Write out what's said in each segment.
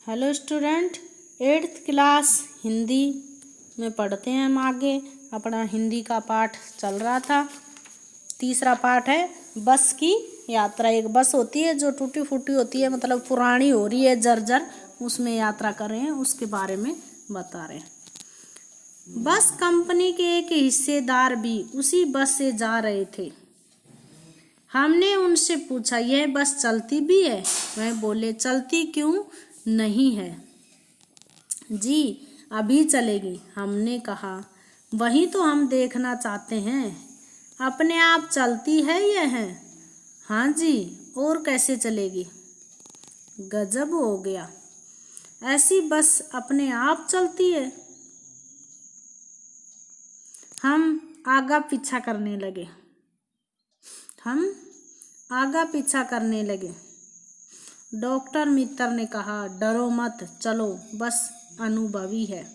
Hello student, 8th class Hindi में पढ़ते हैं हम आगे। अपना हिंदी का पाठ चल रहा था। तीसरा पाठ है बस की यात्रा। एक बस होती है जो टूटी फूटी होती है, मतलब पुरानी हो रही है, जर्जर, उसमें यात्रा कर रहे हैं, उसके बारे में बता रहे हैं। बस कंपनी के एक हिस्सेदार भी उसी बस से जा रहे थे। हमने उनसे पूछा, यह बस चलती भी है? वह बोले, चलती क्यों नहीं है जी, अभी चलेगी। हमने कहा, वही तो हम देखना चाहते हैं, अपने आप चलती है यह? हाँ जी, और कैसे चलेगी? गजब हो गया, ऐसी बस अपने आप चलती है। हम आगा पीछा करने लगे। डॉक्टर मित्र ने कहा, डरो मत, चलो, बस अनुभवी है,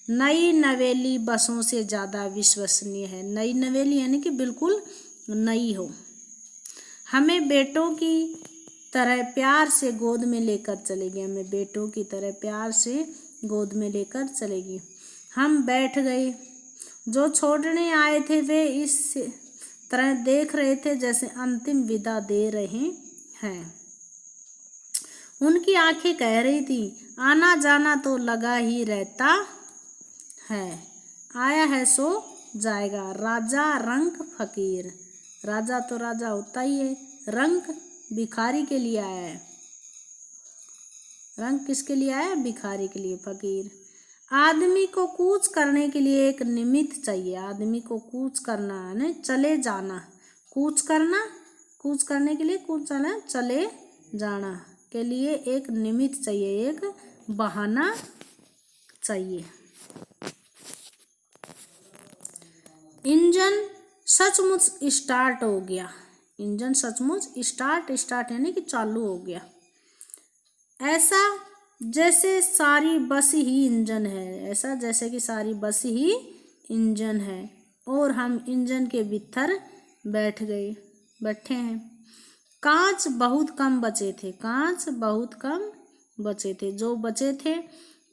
नई नवेली बसों से ज़्यादा विश्वसनीय है। नई नवेली यानी कि बिल्कुल नई हो। हमें बेटों की तरह प्यार से गोद में लेकर चलेगी। हम बैठ गए। जो छोड़ने आए थे वे इस तरह देख रहे थे जैसे अंतिम विदा दे रहे हैं। उनकी आंखें कह रही थी, आना जाना तो लगा ही रहता है, आया है सो जाएगा। राजा रंक फकीर। राजा तो राजा होता ही है, रंक भिखारी के लिए आया है। रंक किसके लिए आया? भिखारी के लिए, फकीर। आदमी को कूच करने के लिए एक निमित्त चाहिए। आदमी को कूच करना है चले जाना। कूच करने के लिए चले जाना के लिए एक निमित्त चाहिए, एक बहाना चाहिए। इंजन सचमुच स्टार्ट हो गया। इंजन सचमुच स्टार्ट यानी कि चालू हो गया। ऐसा जैसे सारी बस ही इंजन है। और हम इंजन के भीतर बैठे हैं। कांच बहुत कम बचे थे। जो बचे थे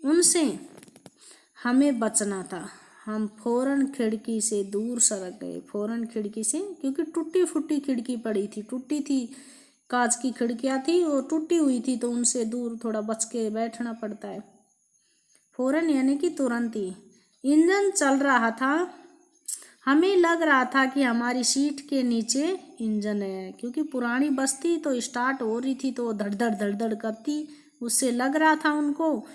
उनसे हमें बचना था। हम फौरन खिड़की से दूर सरक गए। क्योंकि टूटी फूटी खिड़की पड़ी थी, टूटी थी, कांच की खिड़कियां थी और टूटी हुई थी, तो उनसे दूर थोड़ा बच के बैठना पड़ता है। फौरन यानी कि तुरंत ही। इंजन चल रहा था। हमें लग रहा था कि हमारी सीट के नीचे इंजन है, क्योंकि पुरानी बस थी तो स्टार्ट हो रही थी तो धड़-धड़ करती। उससे लग रहा था उनको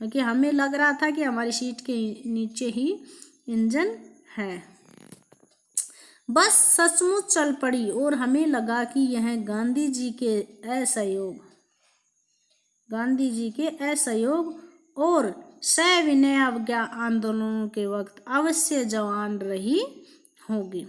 कि हमें लग रहा था कि हमारी सीट के नीचे ही इंजन है। बस सचमुच चल पड़ी और हमें लगा कि यह गांधी जी के असहयोग और सविनय अवज्ञा आंदोलनों के वक्त अवश्य जवान रही होगी।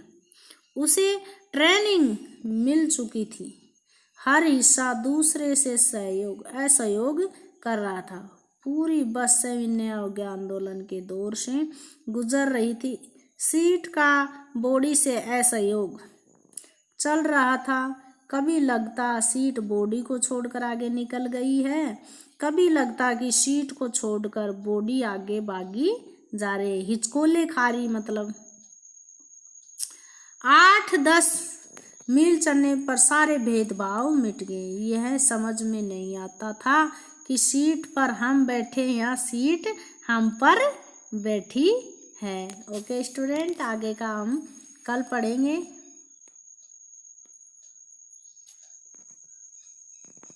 उसे ट्रेनिंग मिल चुकी थी। हर हिस्सा दूसरे से असहयोग कर रहा था। पूरी बस सविनय अवज्ञा आंदोलन के दौर से गुजर रही थी। सीट का बॉडी से असहयोग चल रहा था। कभी लगता सीट बॉडी को छोड़कर आगे निकल गई है, कभी लगता कि सीट को छोड़कर बॉडी आगे भागी जा रही है, हिचकोले खा रही। मतलब 8-10 मील चलने पर सारे भेदभाव मिट गए। यह समझ में नहीं आता था कि सीट पर हम बैठे या सीट हम पर बैठी है। ओके स्टूडेंट, आगे का हम कल पढ़ेंगे।